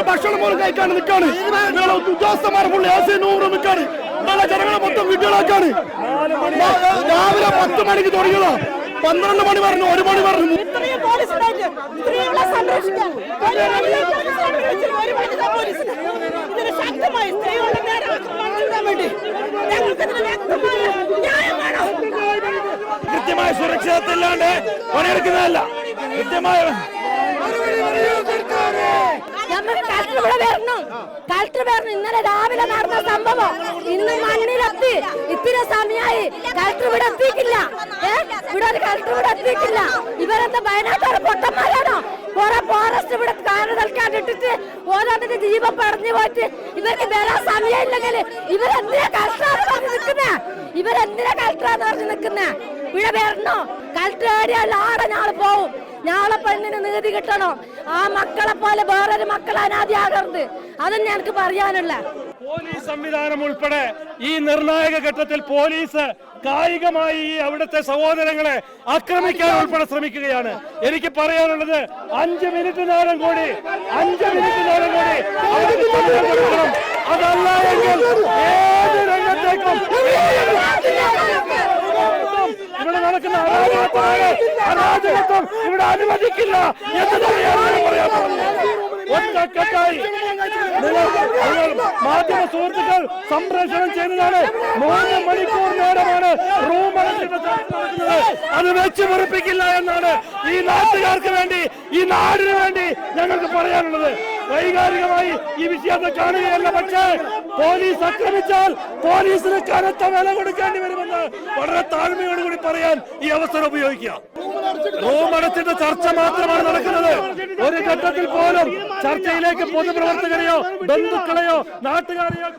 ഭക്ഷണം പോലും കഴിക്കാൻ നിൽക്കാണ്. ഉദ്യോഗസ്ഥന്മാർ ഫുള്ള് നിൽക്കാണ്. ജനങ്ങളെ മൊത്തം വീട്ടുകളാക്കാണ്. രാവിലെ 10 മണിക്ക് തുടങ്ങിയതാ, 12 മണി പറഞ്ഞു, 1 മണി പറഞ്ഞു. കൃത്യമായ സുരക്ഷിതത്വമില്ലാണ്ട് പണിയെടുക്കുന്നതല്ല. കൃത്യമായ കളക്ടർ പറഞ്ഞു ഇന്നലെ രാവിലെ നടന്ന സംഭവം ഇന്ന് മണ്ണിലെത്തി. ഇത്തിരി സമയമായി കളക്ടർ ഇവിടെ എത്തിയിട്ടില്ല. ഇവിടെ ഒരു കളക്ടർ ഇവിടെ എത്തിയിട്ടില്ല. ഇവരെന്താ വയനാട്ടോടെ പൊട്ടന്മാരാണോ? കുറെ ഫോറസ്റ്റ് ഇവിടെ കാറ് തൽക്കാൻ ഇട്ടിട്ട് ഓരോന്നിന്റെ ജീവൻ പറഞ്ഞു പോയിട്ട് ഇവർക്ക് വരാൻ സമയമില്ലെങ്കിൽ ഇവരെന്തിനാ കളക്ടറാന്ന് പറഞ്ഞ് നിൽക്കുന്നേ? ഇവരെന്തിനാ കളക്ടറാന്ന് പറഞ്ഞ് നിൽക്കുന്നേ? ഇവിടെ വരണോ? കളക്ടർ ഏരിയല്ല ആടെ ഞാള് പോവും. ഞാളെ പെണ്ണിന് നീതി കിട്ടണം. ആ മക്കളെ പോലെ വേറൊരു മക്കൾ അനാഥയാകരുത്. അതന്നെ എനിക്ക് പറയാനുള്ള. പോലീസ് സംവിധാനം ഉൾപ്പെടെ ഈ നിർണായക ഘട്ടത്തിൽ പോലീസ് കായികമായി അവിടുത്തെ സഹോദരങ്ങളെ ആക്രമിക്കാൻ ഉൾപ്പെടെ ശ്രമിക്കുകയാണ്. എനിക്ക് പറയാനുള്ളത് 5 മിനിറ്റ് നേരം കൂടി അതല്ല എങ്കിൽ ഏത് രംഗത്തേക്കും ഇവിടെ നടക്കുന്ന അരാജകത്വം ഇവിടെ അനുവദിക്കില്ല എന്ന് ഒറ്റക്കെട്ടായി മാധ്യമ സുഹൃത്തുക്കൾ സംപ്രേഷണം ചെയ്യുന്നതാണ്. 3 മണിക്കൂർ നേരമാണ് റൂം അത് വെച്ച് മുറിപ്പിക്കില്ല എന്നാണ് ഈ നാട്ടുകാർക്ക് വേണ്ടി, ഈ നാടിന് വേണ്ടി ഞങ്ങൾക്ക് പറയാനുള്ളത്. വൈകാരികമായി ഈ വിഷയത്തെ കാണുകയല്ല, പക്ഷേ പോലീസ് ആക്രമിച്ചാൽ പോലീസിന് കനത്ത വില കൊടുക്കേണ്ടി വരുമെന്ന് വളരെ താഴ്മയോടുകൂടി പറയാൻ ഈ അവസരം ഉപയോഗിക്കുക. റൂം അടച്ചിട്ട് ചർച്ച മാത്രമാണ് നടക്കുന്നത്. ഒരു ഘട്ടത്തിൽ പോലും ചർച്ചയിലേക്ക് പൊതുപ്രവർത്തകരെയോ ബന്ധുക്കളെയോ നാട്ടുകാരെയോ